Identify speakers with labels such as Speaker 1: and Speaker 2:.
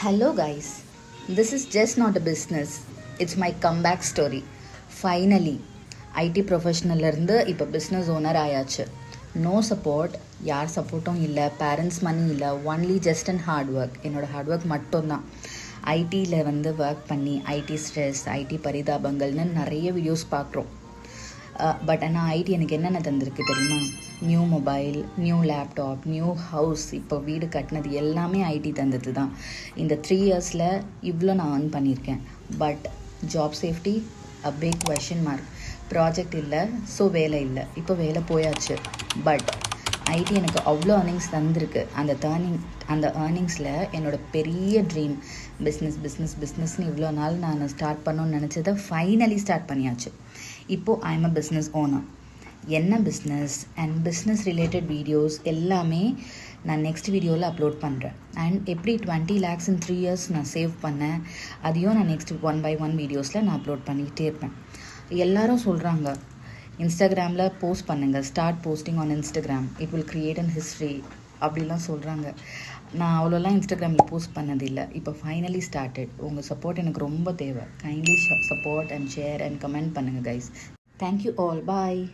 Speaker 1: Hello, guys. This is just not a business. It's my comeback story. Finally, IT professional இருந்து இப்போ business owner ஆயாச்சு. No support, யார் சப்போர்ட்டும் இல்லை, parents மணி இல்லை, only just and hard work. என்னோடய hard work மட்டும்தான். ஐடியில் ஒர்க் பண்ணி ஐடி ஸ்ட்ரெஸ், ஐடி பரிதாபங்கள்னு நிறைய வீடியோஸ் பார்க்குறோம். பட் ஆனால் ஐடி எனக்கு என்னென்ன தந்திருக்கு தெரியுமா? New mobile, new laptop, new house, இப்போ வீடு கட்டினது எல்லாமே ஐடி தந்தது தான். இந்த 3 இயர்ஸில் இவ்வளோ நான் earn பண்ணியிருக்கேன். But job safety a big question mark. Project இல்லை, ஸோ வேலை இல்லை. இப்போ வேலை போயாச்சு. பட் ஐடி எனக்கு அவ்வளோ ஏர்னிங்ஸ் தந்திருக்கு. அந்த ஏர்னிங்ஸில் என்னோடய பெரிய ட்ரீம் பிஸ்னஸ்னு இவ்வளோ நாள் நான் ஸ்டார்ட் பண்ணணும்னு நினச்சதை ஃபைனலி ஸ்டார்ட் பண்ணியாச்சு. இப்போது I am a business owner. என்ன business and business related videos எல்லாமே நான் நெக்ஸ்ட் வீடியோவில் அப்லோட் பண்ணுறேன். அண்ட் எப்படி 20 lakhs in 3 years நான் சேவ் பண்ணேன், அதையும் நான் நெக்ஸ்ட் 1 by 1 வீடியோஸில் நான் அப்லோட் பண்ணிக்கிட்டே இருப்பேன். எல்லாரும் சொல்கிறாங்க இன்ஸ்டாகிராமில் போஸ்ட் பண்ணுங்கள், start posting on Instagram, it will create an history அப்படிலாம் சொல்கிறாங்க. நான் அவ்வளோலாம் இன்ஸ்டாகிராமில் போஸ்ட் பண்ணதில்லை. இப்போ ஃபைனலி ஸ்டார்டட். உங்கள் சப்போர்ட் எனக்கு ரொம்ப தேவை. Kindly support and share and comment பண்ணுங்கள் கைஸ். Thank you all. பாய்.